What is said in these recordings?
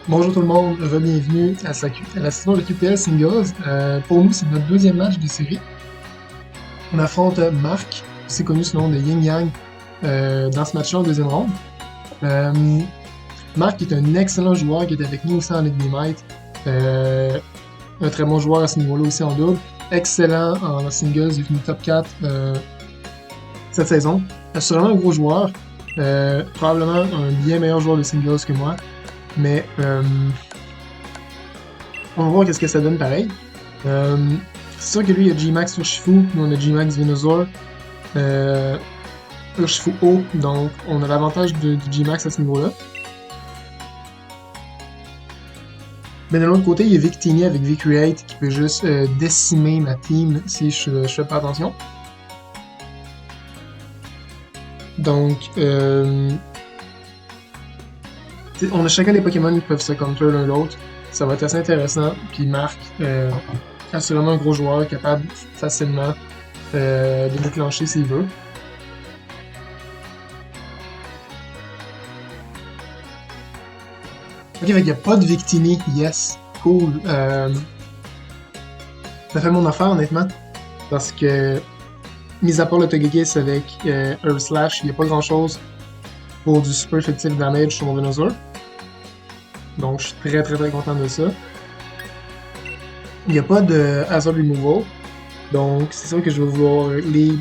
Bonjour tout le monde, bienvenue à la saison de QPL Singles. Pour nous, c'est notre deuxième match de série. On affronte Marc, aussi connu sous le nom de Yin Yang, dans ce match-là en deuxième ronde. Euh, Marc est un excellent joueur qui est avec nous aussi en Ligue des Maîtres. Un très bon joueur à ce niveau-là aussi en double. Excellent en singles, il est fini top 4 cette saison. Assurément un gros joueur. Probablement un bien meilleur joueur de singles que moi. Mais on va voir qu'est-ce que ça donne pareil. C'est sûr que lui, il y a G-Max Urshifu, nous on a G-Max Venusaur, Urshifu haut, donc on a l'avantage du G-Max à ce niveau-là. Mais de l'autre côté, il y a Victini avec V-Create qui peut juste décimer ma team si je fais pas attention. Donc, on a chacun des Pokémon qui peuvent se counter l'un l'autre. Ça va être assez intéressant. Puis Marc, assurément un gros joueur capable facilement de déclencher s'il veut. Ok, il n'y a pas de Victini. Yes. Cool. Ça fait mon affaire, honnêtement. Parce que, mis à part le Togekiss avec Herb Slash, il n'y a pas grand-chose pour du super effective damage sur mon Venusaur. Donc, je suis très content de ça. Il n'y a pas de Hazard Removal. Donc, c'est sûr que je vais vouloir lead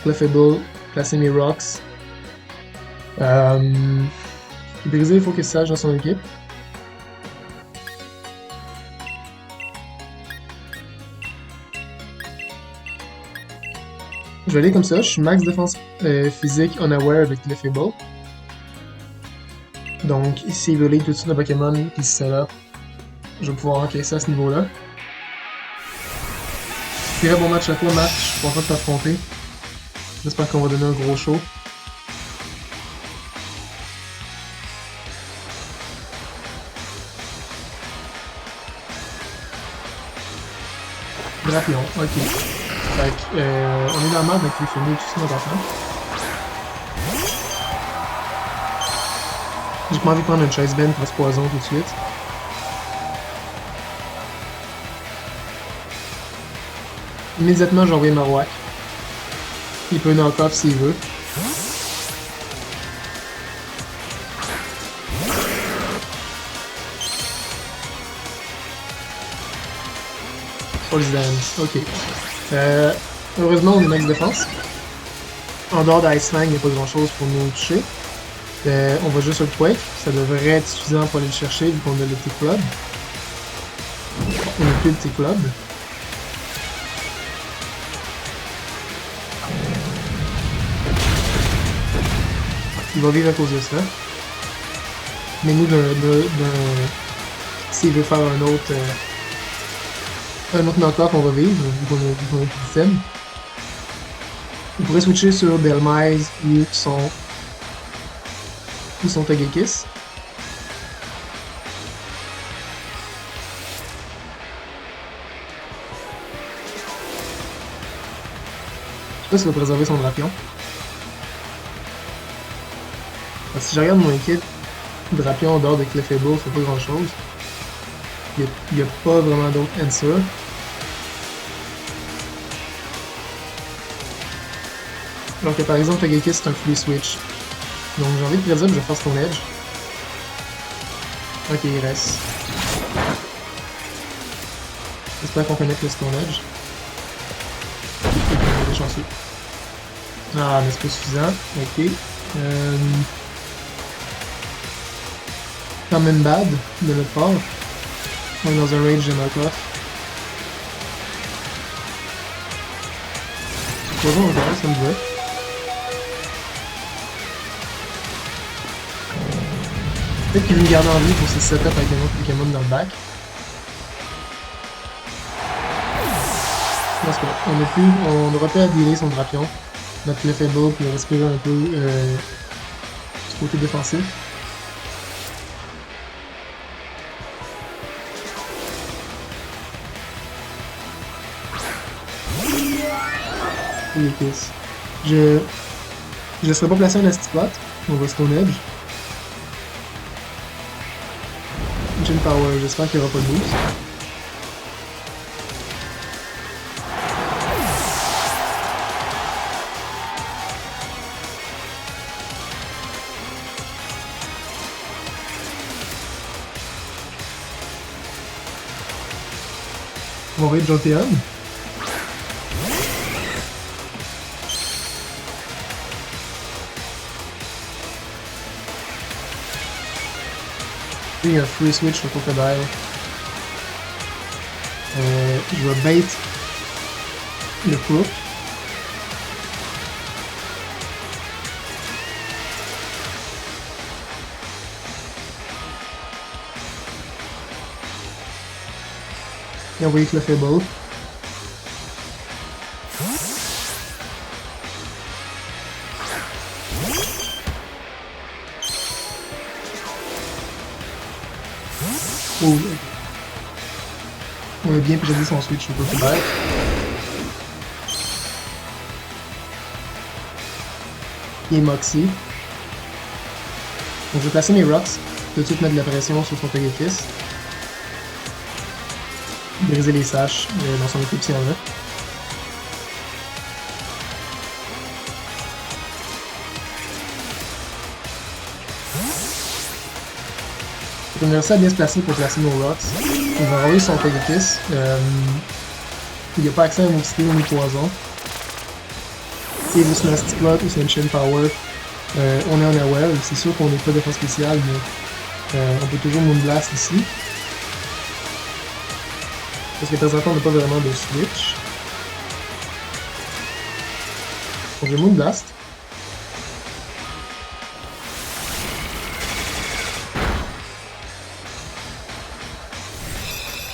Clefable, placer mes Rocks. Brisé, il faut qu'il sache dans son équipe. Je vais aller comme ça, je suis max défense physique unaware avec Clefable. Donc, ici, il veut lead tout de suite un Pokémon qui se set up. Je vais pouvoir encaisser à ce niveau-là. Très bon match à toi, Matt. Je suis content de t'affronter. J'espère qu'on va donner un gros show. Drapion, ok. Fait que, on est dans le mode avec les films tout ça dans ta J'ai pas envie de prendre une chaise bend pour ce poison tout de suite. Immédiatement, j'ai envoyé Marowak. Il peut knock off s'il veut. Pulse Dance, ok. Heureusement, on est max défense. En dehors d'Ice Fang, il n'y a pas grand chose pour nous toucher. On va juste sur le Quake. Ça devrait être suffisant pour aller le chercher vu qu'on a le T-Club. On n'a plus le T-Club. Il va vivre à cause de ça. Mais nous, s'il veut faire un autre knock-off, on va vivre, vu qu'on a plus de thème. Il pourrait switcher sur Belmise ou son Togekiss. Je sais pas s'il va préserver son Drapion. Parce que si je regarde mon équipe, Drapion en dehors de Clefable fait pas grand chose. Il n'y a pas vraiment d'autres answers. Alors que par exemple, Togekiss c'est un free switch. Donc j'ai envie de prédire que je fasse ton edge. Ok, il reste. J'espère qu'on connaît le Stone Edge. On est chanceux. Ah, mais c'est pas suffisant. Ok. Quand même bad de notre part. On est dans un range de knock-off. Poison encore, ça me va. Peut-être qu'il veut me garder en vie pour ses setup avec un autre Pokémon dans le back. Parce qu'on aura pu dealer son Drapion, notre Clefable, puis respirer un peu du côté défensif. Togekiss. Je laisserai pas placer un Astipot, on va Stone Edge. Ascension Power, j'espère qu'il n'y aura pas de boost. On va envoyer Jolteon. Il y a un free switch au Crocodile. Je vais bait le Crook. Et envoyer Clefable. Oh, on a bien prédit son switch au Crocodile. Et Moxie. Donc je vais placer mes Rocks, tout de suite mettre de la pression sur son Togekiss. Briser les saches dans son équipe s'il y en a. On a réussi à bien se placer pour placer nos Rocks. On va envoyer son Togekiss. Il n'y a pas accès à mon style ni poison. Et juste Nasty Plot ou Ascension Power. On est en AOL, c'est sûr qu'on n'est pas défense spéciale, mais on peut toujours Moonblast ici. Parce que présentement on n'a pas vraiment de switch. Donc je Moonblast.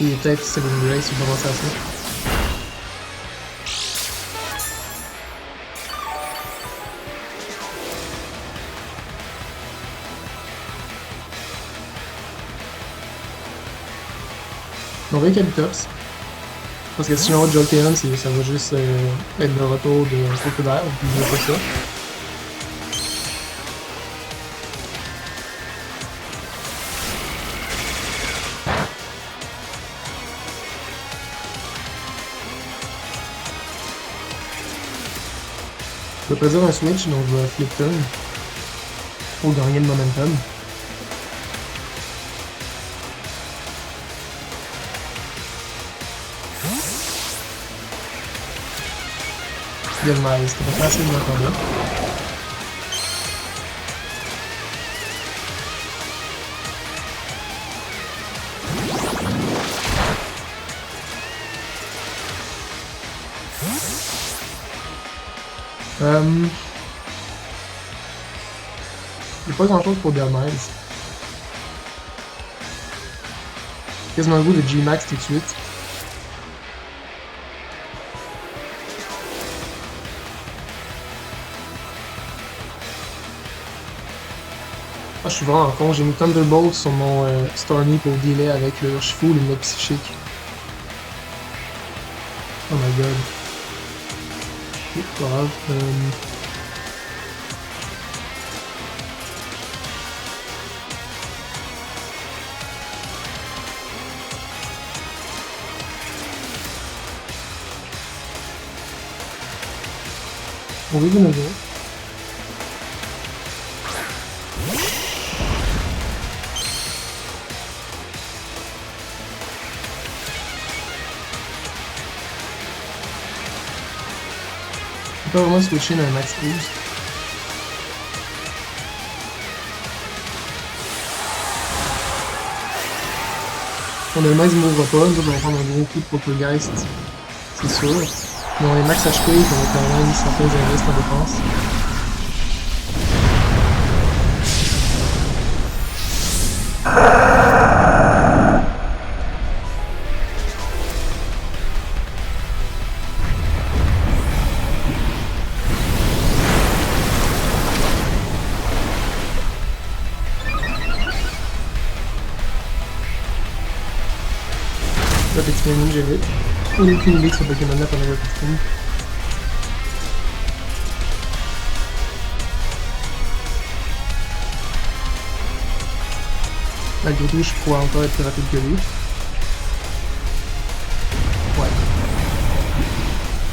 Et peut-être Second Grace ou commencer à ça. On va avec Calyptops. Parce que si on va Jolteon, ça va juste être le retour de Crocodile, puis je veux pas ça. Je vais préserver un switch, donc je vais flip turn pour gagner le momentum. Il y a le maïs, c'était pas facile dans le combat. Il n'y a pas grand chose pour Delmise. Quasiment le goût de G-Max tout de suite. Ah, je suis vraiment con, j'ai mis Thunderbolt sur mon Stormy pour dealer avec le Urshifu, le mec psychique. Oh my god. C'est pas grave. On va de on peut vraiment switcher dans un max boost. On a le max ne mourra pas, nous on va prendre un gros coup de Poltergeist, c'est sûr. Mais on est max HP, on a quand même certains invests en défense. Rapid Spin, j'ai vite. On n'a aucune idée que ce Pokémon-là pendant le Rapid Spin. Malgré tout, je pourrais encore être plus rapide que lui. Ouais.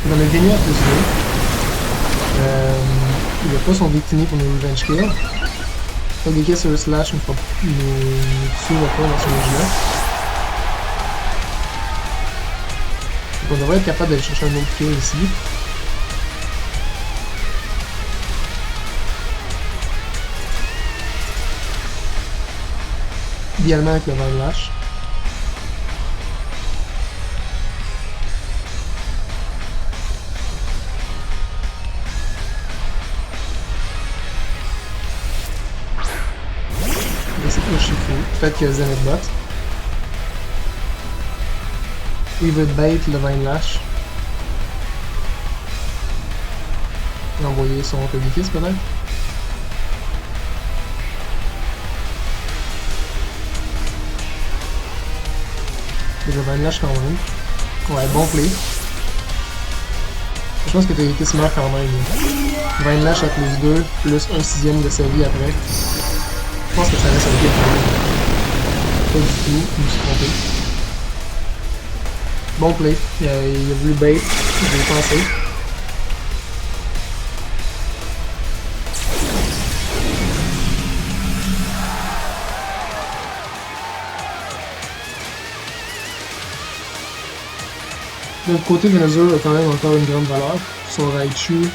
Dans le Vénia plus 2, il n'a pas son Victini pour nous revenge kill. Donc, des sur le slash nous tuera pas dans ce range-là. Donc, on devrait être capable d'aller chercher un autre kill ici. Idéalement avec le Vine Lash. C'est pas Shifu. Peut-être que Zenith Bot. Il veut bait le Vine Lash. Il a envoyé son Togekiss peut-être. Le Vine Lash quand même. Ouais, bon play. Je pense que Togekiss meurt quand même. Vine Lash à plus 2, plus 1/6 de sa vie après. Je pense que ça reste un kill quand même. Pas du tout, je me suis trompé. Bon play, il a voulu bait, j'ai pensé. De l'autre côté, Venusaur a quand même encore une grande valeur. Son Raichu,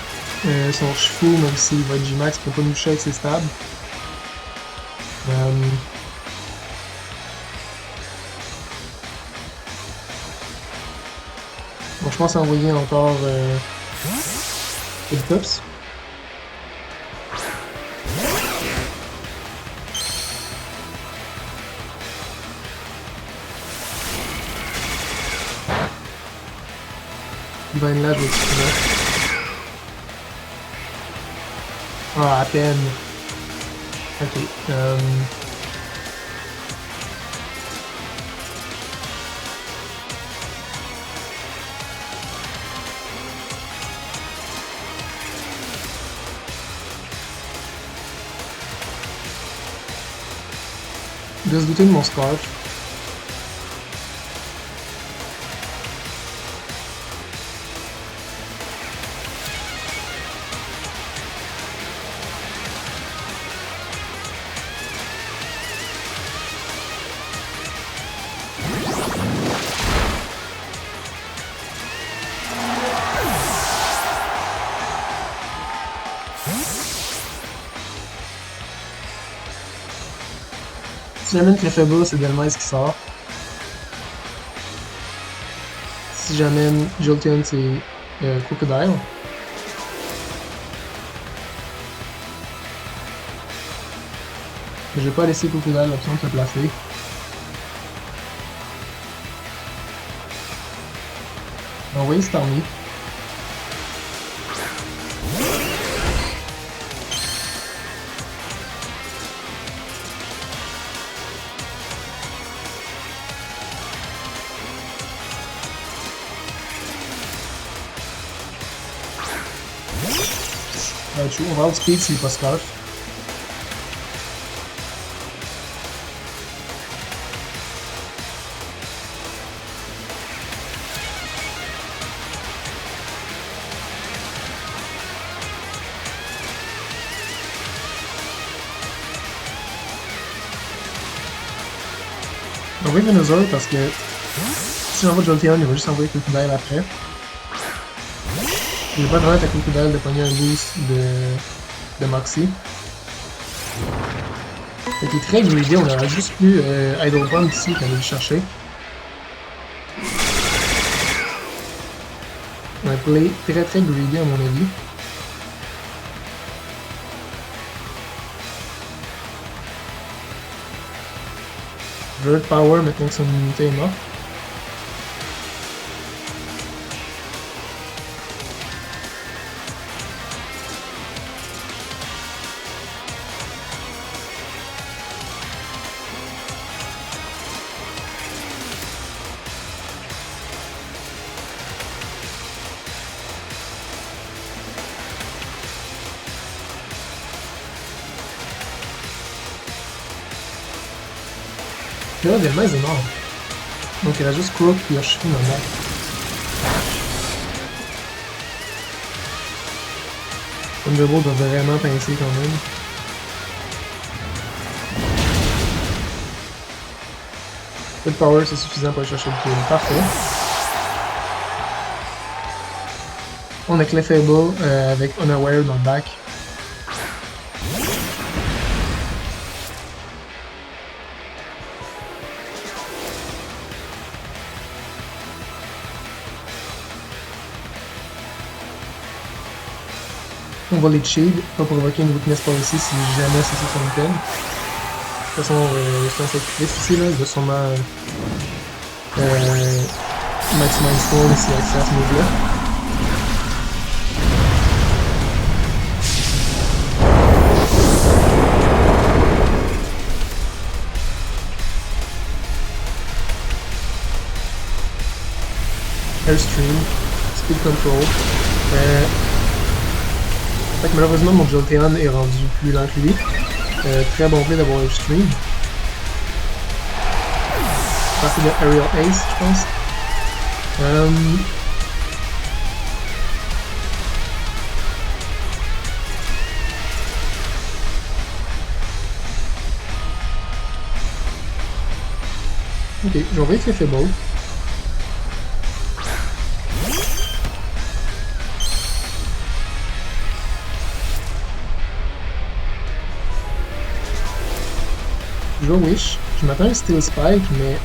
son Shifu, même s'il va être G-Max, peut pas nous toucher avec ses stabs. Bon, je pense envoyer encore Pups. Divine Lash, je vais utiliser. Ah, à peine. Ok. Il doit se douter de mon scarf. Si j'amène Clefairy, c'est Delmise qui sort. Si j'amène Jolteon, c'est Crocodile. Je vais pas laisser Crocodile l'option de se placer. Envoyer Starmie. On va outspeed s'il n'est pas scarf. On va Venusaur parce que si j'envoie Jolteon, il va juste envoyer Crocodile après. Il va pas permettre à Crocodile de pogner un boost de Moxie. C'était très greedy, on aurait juste pu Idle Bomb ici quand on le chercher. On a play très greedy à mon avis. Bird Power maintenant que son immunité est morte. Là, également, ils est mort. Donc il reste juste Croak puis Yoshifumi dans le bac. Thunderbolt doit vraiment pincer quand même. Peu de power, c'est suffisant pour aller chercher le kill. Parfait. On a Clefable avec Unaware dans le back. On va les shield, pas provoquer une weakness policy si jamais c'est son item. De toute façon, c'est un sacrifice ici, là, il va sûrement maximize storm s'il a accès à ce move-là. Airstream, Speed Control. Fait que malheureusement, mon Jolteon est rendu plus lent que lui. Très bon play d'avoir Airstream. Partie de Aerial Ace, je pense. Ok, j'en vais être Fable. Je vais Wish. Je m'attends à un Steel Spike, mais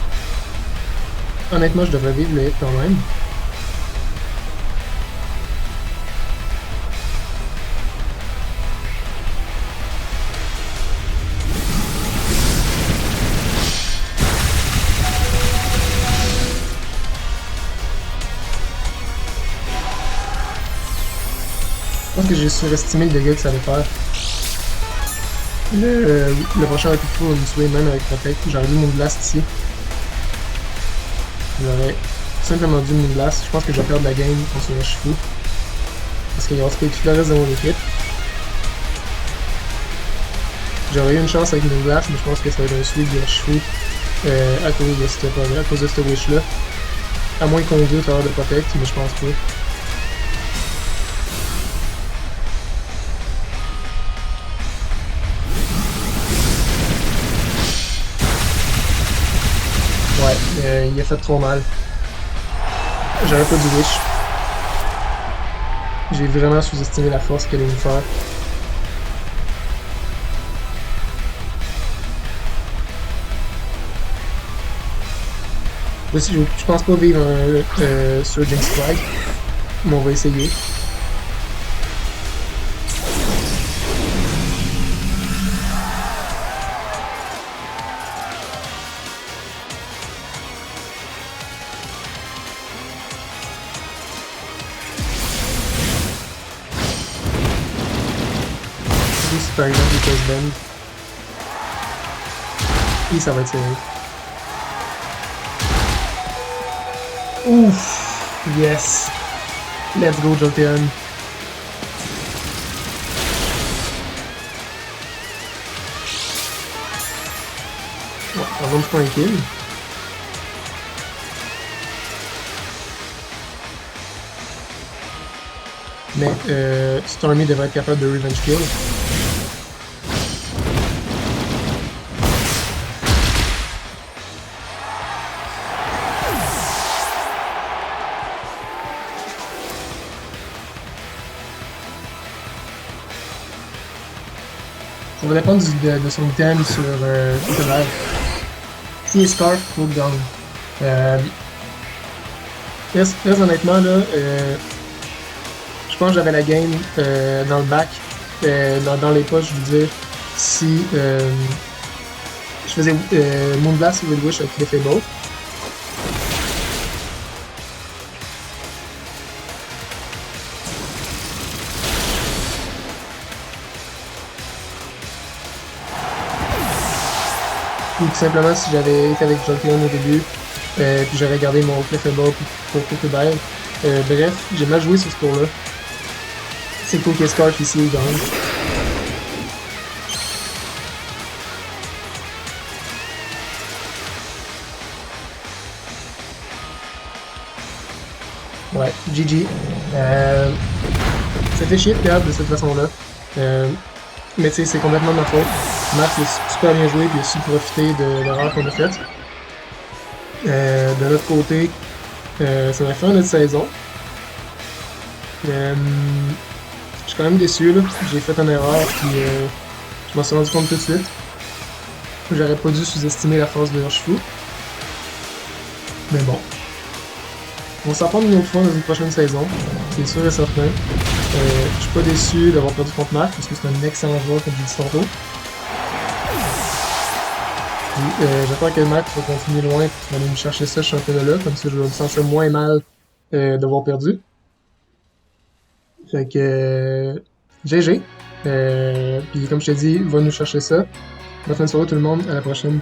honnêtement, je devrais vivre le hit quand même. Je pense que j'ai surestimé le dégât que ça allait faire. Le prochain coup de fou va me tuer même avec Protect. J'aurais dû Moonblast ici. J'aurais simplement dû Moonblast. Je pense que je vais perdre la game contre Urshifu. Parce qu'il va se payer tout le reste de mon équipe. J'aurais eu une chance avec Moonblast, mais je pense que ça va être un sweep de Urshifu à cause de cette wish là. À moins qu'on veut travers de Protect, mais je pense pas. Ouais, il a fait trop mal. J'aurais pas dû wish. J'ai vraiment sous-estimé la force qu'elle allait me faire. Aussi, je pense pas vivre un Surging Strike, mais on va essayer. Par exemple, il peut se bend. Et ça va être serré. Ouf! Yes! Let's go, Jolteon! Bon, on va me faire un kill. Mais Stormy devrait être capable de revenge kill. Ça va dépendre de son item sur Cookabag. Si il Scarf, cooldown. Très honnêtement, là, je pense que j'avais la game dans le bac, dans les poches, je veux dire, si je faisais Moonblast ou Wild Wish avec l'effet Bolt. Ou tout simplement si j'avais été avec Jolteon au début, puis j'aurais gardé mon Clefable pour Cookabag. Bref, j'ai mal joué sur ce tour-là. C'est cool que Scarf ici il gagne. Ouais, GG. Ça fait chier de perdre de cette façon-là. Mais tu sais, c'est complètement de ma faute. Marc il a super bien joué puis il a su profiter de l'erreur qu'on a faite. De l'autre côté, ça m'a fait notre saison. Euh, je suis quand même déçu, là. J'ai fait une erreur puis je m'en suis rendu compte tout de suite. J'aurais pas dû sous-estimer la force de Urshifu. Mais bon. On s'en reprend une autre fois dans une prochaine saison. C'est sûr et certain. Je suis pas déçu d'avoir perdu contre Marc parce que c'est un excellent joueur comme j'ai dit tantôt. J'espère que Marc va continuer loin pour aller me chercher ce championnat-là, comme ça je vais me sentir moins mal d'avoir perdu. Fait que GG. Puis comme je t'ai dit, va nous chercher ça. Bonne fin de soirée tout le monde, à la prochaine.